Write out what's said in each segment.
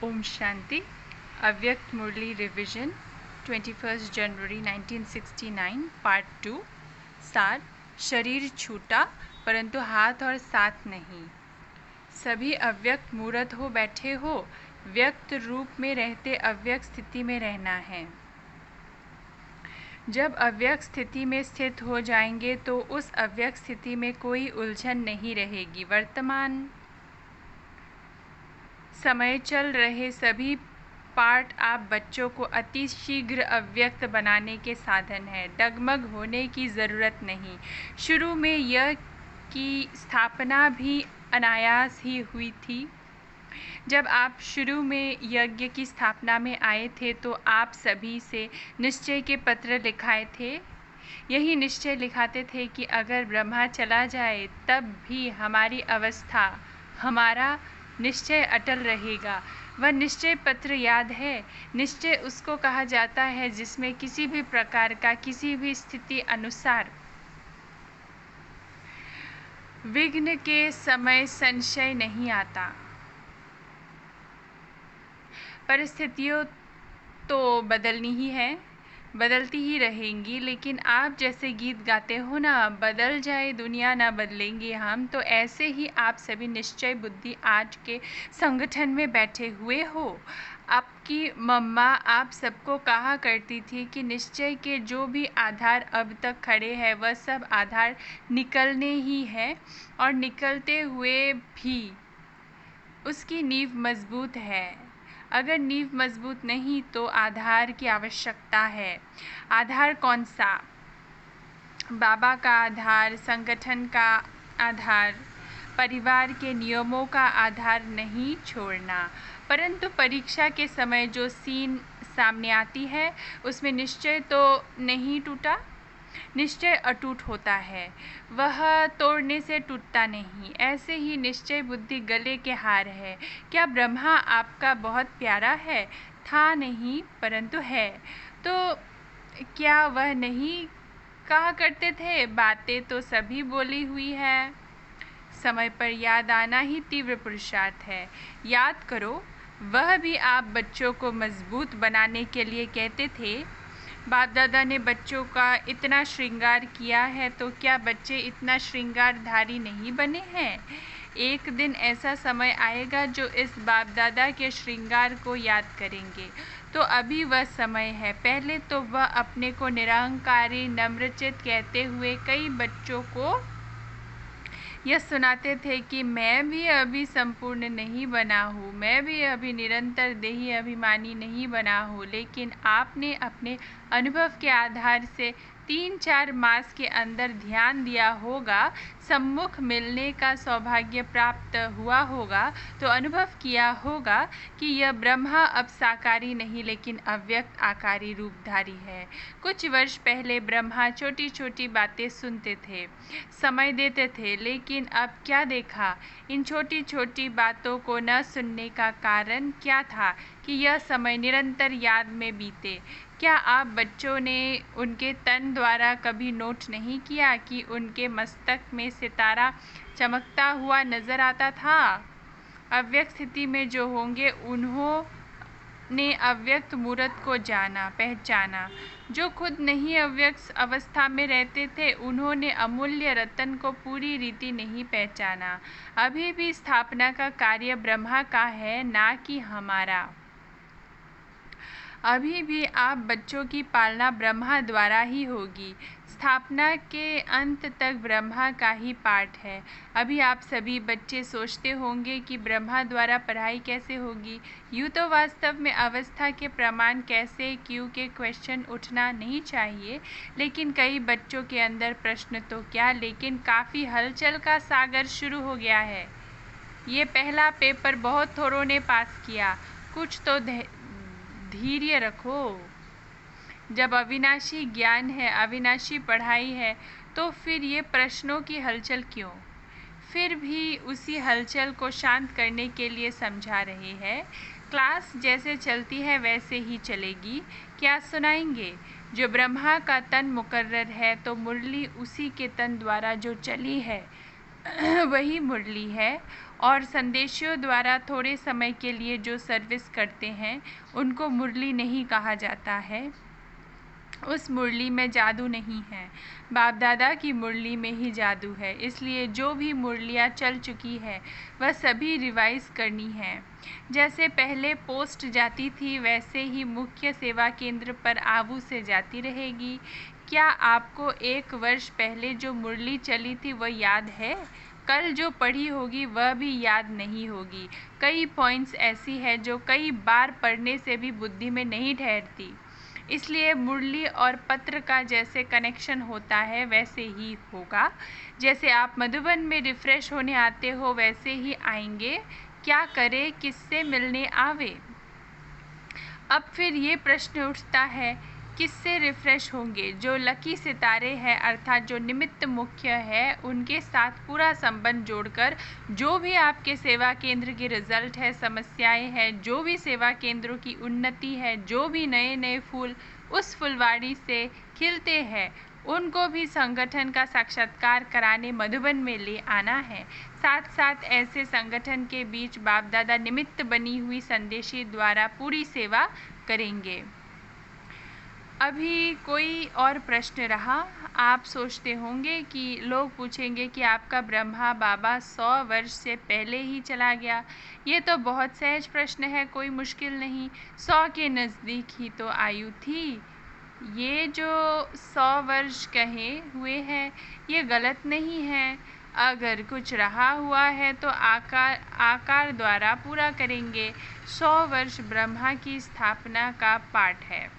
ओम शांति। अव्यक्त मुरली रिविजन 21 जनवरी 1969 पार्ट 2। सार: शरीर छूटा परंतु हाथ और साथ नहीं। सभी अव्यक्त मूर्त हो बैठे हो, व्यक्त रूप में रहते अव्यक्त स्थिति में रहना है। जब अव्यक्त स्थिति में स्थित हो जाएंगे तो उस अव्यक्त स्थिति में कोई उलझन नहीं रहेगी। वर्तमान समय चल रहे सभी पाठ आप बच्चों को अति शीघ्र अव्यक्त बनाने के साधन है। डगमग होने की ज़रूरत नहीं। शुरू में यह की स्थापना भी अनायास ही हुई थी। जब आप शुरू में यज्ञ की स्थापना में आए थे तो आप सभी से निश्चय के पत्र लिखाए थे। यही निश्चय लिखाते थे कि अगर ब्रह्मा चला जाए तब भी हमारी अवस्था, हमारा निश्चय अटल रहेगा। वह निश्चय पत्र याद है? निश्चय उसको कहा जाता है जिसमें किसी भी प्रकार का किसी भी स्थिति अनुसार विघ्न के समय संशय नहीं आता। परिस्थितियों तो बदलनी ही है, बदलती ही रहेंगी, लेकिन आप जैसे गीत गाते हो ना, बदल जाए दुनिया ना बदलेंगे हम, तो ऐसे ही आप सभी निश्चय बुद्धि आज के संगठन में बैठे हुए हो। आपकी मम्मा आप सबको कहा करती थी कि निश्चय के जो भी आधार अब तक खड़े हैं वह सब आधार निकलने ही है, और निकलते हुए भी उसकी नींव मजबूत है। अगर नींव मजबूत नहीं तो आधार की आवश्यकता है। आधार कौन सा? बाबा का आधार, संगठन का आधार, परिवार के नियमों का आधार नहीं छोड़ना। परंतु परीक्षा के समय जो सीन सामने आती है उसमें निश्चय तो नहीं टूटा, निश्चय अटूट होता है, वह तोड़ने से टूटता नहीं। ऐसे ही निश्चय बुद्धि गले के हार है। क्या ब्रह्मा आपका बहुत प्यारा है? था नहीं परंतु है। तो क्या वह नहीं कहा करते थे? बातें तो सभी बोली हुई है। समय पर याद आना ही तीव्र पुरुषार्थ है। याद करो, वह भी आप बच्चों को मजबूत बनाने के लिए कहते थे। बाप दादा ने बच्चों का इतना श्रृंगार किया है, तो क्या बच्चे इतना श्रृंगारधारी नहीं बने हैं? एक दिन ऐसा समय आएगा जो इस बाप दादा के श्रृंगार को याद करेंगे। तो अभी वह समय है। पहले तो वह अपने को निरहंकारी नम्रचित कहते हुए कई बच्चों को यह सुनाते थे कि मैं भी अभी संपूर्ण नहीं बना हूँ, मैं भी अभी निरंतर देही अभिमानी नहीं बना हूँ। लेकिन आपने अपने अनुभव के आधार से 3-4 मास के अंदर ध्यान दिया होगा, सम्मुख मिलने का सौभाग्य प्राप्त हुआ होगा, तो अनुभव किया होगा कि यह ब्रह्मा अब साकारी नहीं लेकिन अव्यक्त आकारी रूपधारी है। कुछ वर्ष पहले ब्रह्मा छोटी छोटी बातें सुनते थे, समय देते थे, लेकिन अब क्या देखा? इन छोटी छोटी बातों को न सुनने का कारण क्या था कि यह समय निरंतर याद में बीते। क्या आप बच्चों ने उनके तन द्वारा कभी नोट नहीं किया कि उनके मस्तक में सितारा चमकता हुआ नजर आता था? अव्यक्त स्थिति में जो होंगे उन्होंने अव्यक्त मूर्त को जाना, पहचाना। जो खुद नहीं अव्यक्त अवस्था में रहते थे उन्होंने अमूल्य रतन को पूरी रीति नहीं पहचाना। अभी भी स्थापना का कार्य ब्रह्मा का है, ना कि हमारा। अभी भी आप बच्चों की पालना ब्रह्मा द्वारा ही होगी। स्थापना के अंत तक ब्रह्मा का ही पाठ है। अभी आप सभी बच्चे सोचते होंगे कि ब्रह्मा द्वारा पढ़ाई कैसे होगी। यूँ तो वास्तव में अवस्था के प्रमाण कैसे, क्यों के क्वेश्चन उठना नहीं चाहिए, लेकिन कई बच्चों के अंदर प्रश्न तो क्या, लेकिन काफ़ी हलचल का सागर शुरू हो गया है। ये पहला पेपर बहुत थोड़ों ने पास किया। कुछ तो धैर्य रखो। जब अविनाशी ज्ञान है, अविनाशी पढ़ाई है, तो फिर ये प्रश्नों की हलचल क्यों? फिर भी उसी हलचल को शांत करने के लिए समझा रहे हैं। क्लास जैसे चलती है वैसे ही चलेगी। क्या सुनाएंगे? जो ब्रह्मा का तन मुकर्रर है तो मुरली उसी के तन द्वारा जो चली है, वही मुरली है। और संदेशियों द्वारा थोड़े समय के लिए जो सर्विस करते हैं उनको मुरली नहीं कहा जाता है। उस मुरली में जादू नहीं है, बाप दादा की मुरली में ही जादू है। इसलिए जो भी मुरलियाँ चल चुकी है वह सभी रिवाइज करनी है। जैसे पहले पोस्ट जाती थी वैसे ही मुख्य सेवा केंद्र पर आवू से जाती रहेगी। क्या आपको 1 वर्ष पहले जो मुरली चली थी वह याद है? कल जो पढ़ी होगी वह भी याद नहीं होगी। कई पॉइंट्स ऐसी है जो कई बार पढ़ने से भी बुद्धि में नहीं ठहरती। इसलिए मुरली और पत्र का जैसे कनेक्शन होता है वैसे ही होगा। जैसे आप मधुबन में रिफ़्रेश होने आते हो वैसे ही आएंगे। क्या करे, किससे मिलने आवे? अब फिर ये प्रश्न उठता है, किससे रिफ़्रेश होंगे? जो लकी सितारे हैं अर्थात जो निमित्त मुख्य है उनके साथ पूरा संबंध जोड़कर जो भी आपके सेवा केंद्र की रिज़ल्ट है, समस्याएं हैं, जो भी सेवा केंद्रों की उन्नति है, जो भी नए नए फूल उस फुलवाड़ी से खिलते हैं उनको भी संगठन का साक्षात्कार कराने मधुबन में ले आना है। साथ साथ ऐसे संगठन के बीच बाप दादा निमित्त बनी हुई संदेशी द्वारा पूरी सेवा करेंगे। अभी कोई और प्रश्न रहा? आप सोचते होंगे कि लोग पूछेंगे कि आपका ब्रह्मा बाबा 100 वर्ष से पहले ही चला गया। ये तो बहुत सहज प्रश्न है, कोई मुश्किल नहीं। 100 के नज़दीक ही तो आयु थी। ये जो 100 वर्ष कहे हुए हैं ये गलत नहीं है। अगर कुछ रहा हुआ है तो आकार द्वारा पूरा करेंगे। 100 वर्ष ब्रह्मा की स्थापना का पाठ है,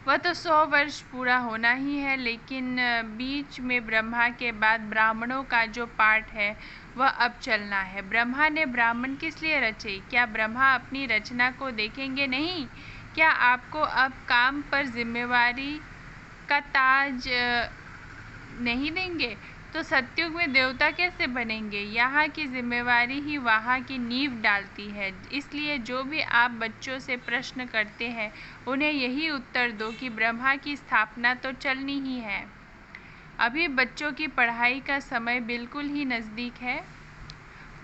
वह तो 100 वर्ष पूरा होना ही है। लेकिन बीच में ब्रह्मा के बाद ब्राह्मणों का जो पाठ है वह अब चलना है। ब्रह्मा ने ब्राह्मण किस लिए रचे? क्या ब्रह्मा अपनी रचना को देखेंगे नहीं? क्या आपको अब काम पर जिम्मेवारी का ताज नहीं देंगे तो सतयुग में देवता कैसे बनेंगे? यहाँ की जिम्मेवारी ही वहाँ की नींव डालती है। इसलिए जो भी आप बच्चों से प्रश्न करते हैं उन्हें यही उत्तर दो कि ब्रह्मा की स्थापना तो चलनी ही है। अभी बच्चों की पढ़ाई का समय बिल्कुल ही नज़दीक है।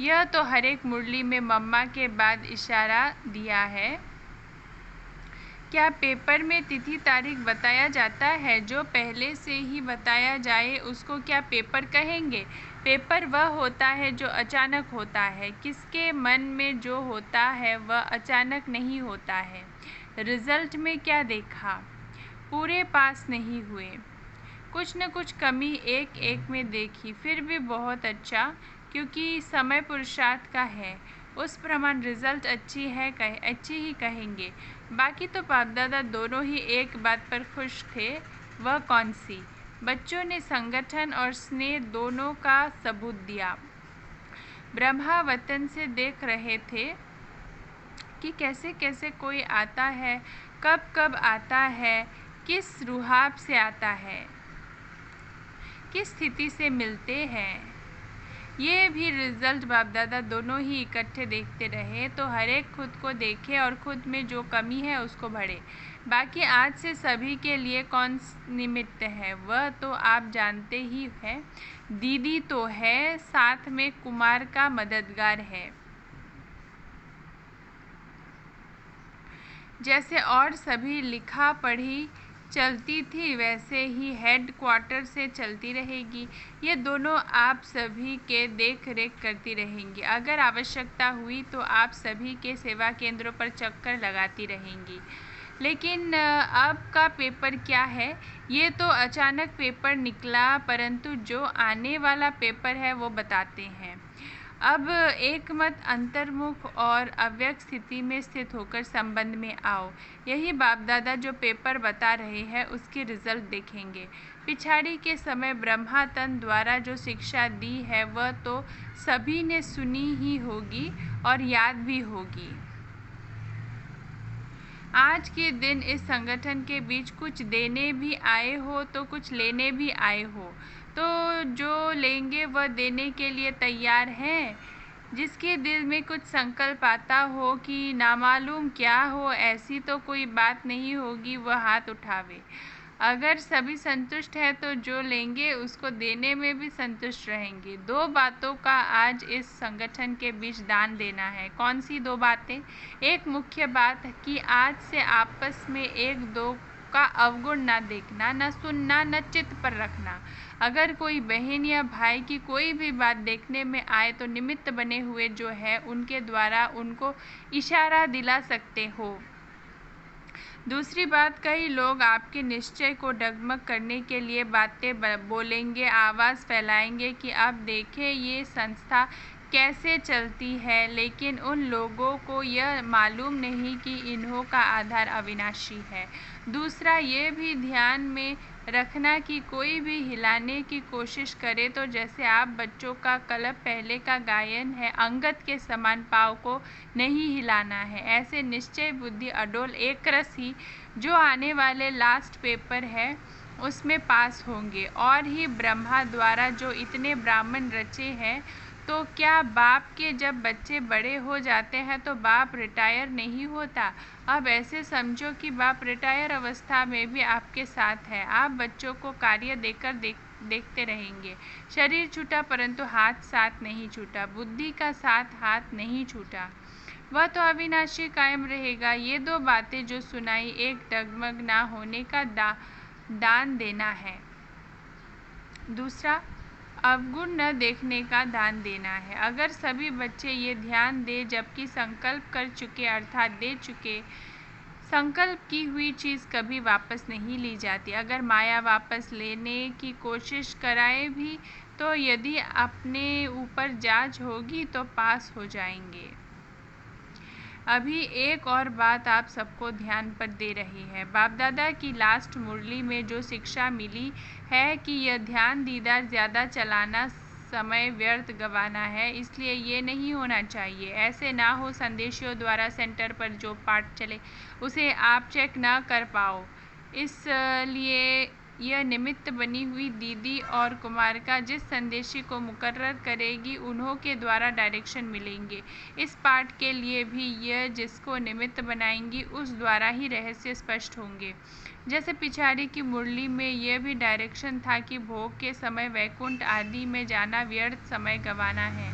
यह तो हर एक मुरली में मम्मा के बाद इशारा दिया है। क्या पेपर में तिथि तारीख बताया जाता है? जो पहले से ही बताया जाए उसको क्या पेपर कहेंगे? पेपर वह होता है जो अचानक होता है। किसके मन में जो होता है वह अचानक नहीं होता है। रिज़ल्ट में क्या देखा? पूरे पास नहीं हुए, कुछ न कुछ कमी एक एक में देखी, फिर भी बहुत अच्छा, क्योंकि समय पुरुषार्थ का है। उस प्रमाण रिज़ल्ट अच्छी ही कहेंगे। बाकी तो बाप दादा दोनों ही एक बात पर खुश थे। वह कौन सी? बच्चों ने संगठन और स्नेह दोनों का सबूत दिया। ब्रह्मा वतन से देख रहे थे कि कैसे कैसे कोई आता है, कब कब आता है, किस रुहाब से आता है, किस स्थिति से मिलते हैं। ये भी रिज़ल्ट बाप दादा दोनों ही इकट्ठे देखते रहे तो हर एक खुद को देखे और खुद में जो कमी है उसको भरे। बाकी आज से सभी के लिए कौन निमित्त है वह तो आप जानते ही हैं। दीदी तो है, साथ में कुमार का मददगार है। जैसे और सभी लिखा पढ़ी चलती थी वैसे ही हेड क्वार्टर से चलती रहेगी। ये दोनों आप सभी के देख रेख करती रहेंगी। अगर आवश्यकता हुई तो आप सभी के सेवा केंद्रों पर चक्कर लगाती रहेंगी। लेकिन अब का पेपर क्या है? ये तो अचानक पेपर निकला, परंतु जो आने वाला पेपर है वो बताते हैं। अब एक मत अंतर्मुख और अव्यक्त स्थिति में स्थित होकर संबंध में आओ। यही बाप दादा जो पेपर बता रहे हैं उसके रिजल्ट देखेंगे। पिछाड़ी के समय ब्रह्मातन द्वारा जो शिक्षा दी है वह तो सभी ने सुनी ही होगी और याद भी होगी। आज के दिन इस संगठन के बीच कुछ देने भी आए हो तो कुछ लेने भी आए हो, तो जो लेंगे वह देने के लिए तैयार हैं। जिसके दिल में कुछ संकल्प आता हो कि नामालूम क्या हो, ऐसी तो कोई बात नहीं होगी, वह हाथ उठावे। अगर सभी संतुष्ट हैं तो जो लेंगे उसको देने में भी संतुष्ट रहेंगे। 2 बातों का आज इस संगठन के बीच दान देना है। कौन सी 2 बातें? एक मुख्य बात कि आज से आपस में एक दो का अवगुण ना देखना, न सुनना, न चित्त पर रखना। अगर कोई बहन या भाई की कोई भी बात देखने में आए तो निमित्त बने हुए जो है उनके द्वारा उनको इशारा दिला सकते हो। दूसरी बात, कई लोग आपके निश्चय को डगमग करने के लिए बातें बोलेंगे, आवाज़ फैलाएंगे कि आप देखें ये संस्था कैसे चलती है, लेकिन उन लोगों को यह मालूम नहीं कि इन्हों का आधार अविनाशी है। दूसरा, ये भी ध्यान में रखना कि कोई भी हिलाने की कोशिश करे तो जैसे आप बच्चों का कलप पहले का गायन है, अंगद के समान पाँव को नहीं हिलाना है। ऐसे निश्चय बुद्धि अडोल एक रस ही जो आने वाले लास्ट पेपर है उसमें पास होंगे। और ही ब्रह्मा द्वारा जो इतने ब्राह्मण रचे हैं, तो क्या बाप के जब बच्चे बड़े हो जाते हैं तो बाप रिटायर नहीं होता? अब ऐसे समझो कि बाप रिटायर अवस्था में भी आपके साथ है। आप बच्चों को कार्य देकर देखते रहेंगे। शरीर छूटा परंतु हाथ साथ नहीं छूटा, बुद्धि का साथ हाथ नहीं छूटा, वह तो अविनाशी कायम रहेगा। ये 2 बातें जो सुनाई, एक डगमग ना होने का दान देना है, दूसरा अवगुण न देखने का दान देना है। अगर सभी बच्चे ये ध्यान दे जबकि संकल्प कर चुके अर्थात दे चुके, संकल्प की हुई चीज़ कभी वापस नहीं ली जाती। अगर माया वापस लेने की कोशिश कराए भी तो यदि अपने ऊपर जांच होगी तो पास हो जाएंगे। अभी एक और बात आप सबको ध्यान पर दे रही है। बाप दादा की लास्ट मुरली में जो शिक्षा मिली है कि यह ध्यान दीदार ज़्यादा चलाना समय व्यर्थ गंवाना है, इसलिए ये नहीं होना चाहिए। ऐसे ना हो संदेशियों द्वारा सेंटर पर जो पाठ चले उसे आप चेक ना कर पाओ। इसलिए यह निमित्त बनी हुई दीदी और कुमारिका जिस संदेशी को मुकर्रर करेगी उन्हों के द्वारा डायरेक्शन मिलेंगे। इस पाठ के लिए भी यह जिसको निमित्त बनाएंगी उस द्वारा ही रहस्य स्पष्ट होंगे। जैसे पिछाड़ी की मुरली में यह भी डायरेक्शन था कि भोग के समय वैकुंठ आदि में जाना व्यर्थ समय गंवाना है,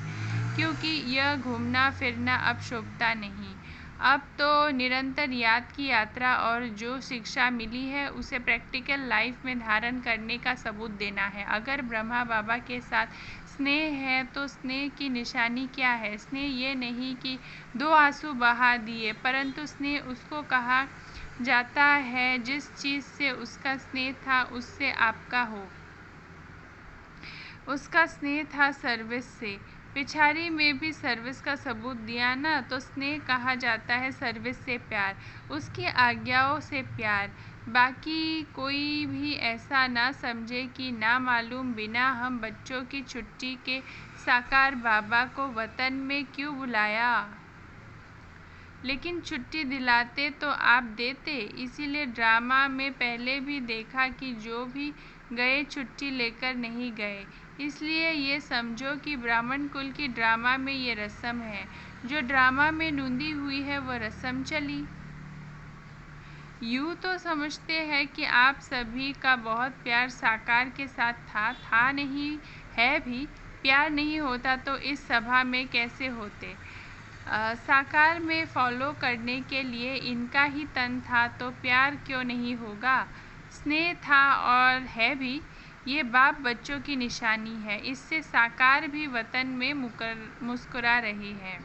क्योंकि यह घूमना फिरना अब शोभता नहीं। अब तो निरंतर याद की यात्रा और जो शिक्षा मिली है उसे प्रैक्टिकल लाइफ में धारण करने का सबूत देना है। अगर ब्रह्मा बाबा के साथ स्नेह है तो स्नेह की निशानी क्या है? स्नेह ये नहीं कि 2 आंसू बहा दिए, परंतु स्नेह उसको कहा जाता है जिस चीज़ से उसका स्नेह था उससे आपका हो। उसका स्नेह था सर्विस से। पिछाड़ी में भी सर्विस का सबूत दिया ना, तो स्नेह कहा जाता है सर्विस से प्यार, उसकी आज्ञाओं से प्यार। बाकी कोई भी ऐसा ना समझे कि ना मालूम बिना हम बच्चों की छुट्टी के साकार बाबा को वतन में क्यों बुलाया, लेकिन छुट्टी दिलाते तो आप देते। इसीलिए ड्रामा में पहले भी देखा कि जो भी गए छुट्टी लेकर नहीं गए। इसलिए ये समझो कि ब्राह्मण कुल की ड्रामा में ये रस्म है, जो ड्रामा में नूंदी हुई है वह रस्म चली। यूँ तो समझते हैं कि आप सभी का बहुत प्यार साकार के साथ था नहीं, है भी। प्यार नहीं होता तो इस सभा में कैसे होते? साकार में फॉलो करने के लिए इनका ही तन था तो प्यार क्यों नहीं होगा? स्नेह था और है भी। ये बाप बच्चों की निशानी है, इससे साकार भी वतन में मुस्कुरा रही है।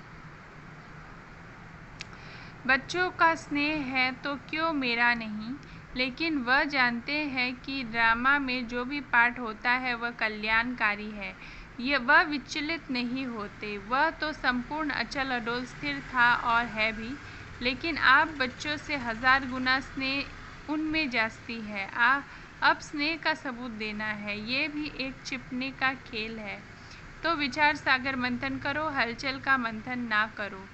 बच्चों का स्नेह है तो क्यों मेरा नहीं? लेकिन वह जानते हैं कि ड्रामा में जो भी पाठ होता है वह कल्याणकारी है, वह विचलित नहीं होते। वह तो संपूर्ण अचल अडोल स्थिर था और है भी, लेकिन आप बच्चों से 1000 गुना स्नेह उनमें जास्ती है। अब स्नेह का सबूत देना है, ये भी एक छिपने का खेल है। तो विचार सागर मंथन करो, हलचल का मंथन ना करो।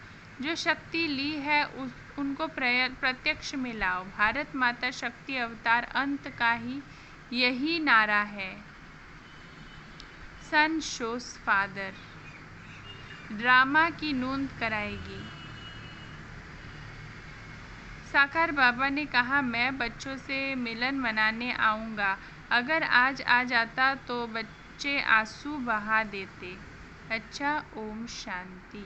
जो शक्ति ली है उनको प्रत्यक्ष में लाओ। भारत माता शक्ति अवतार अंत का ही यही नारा है। सन शोज फादर ड्रामा की नोंद कराएगी। साकार बाबा ने कहा, मैं बच्चों से मिलन मनाने आऊँगा। अगर आज आ जाता तो बच्चे आंसू बहा देते। अच्छा, ओम शांति।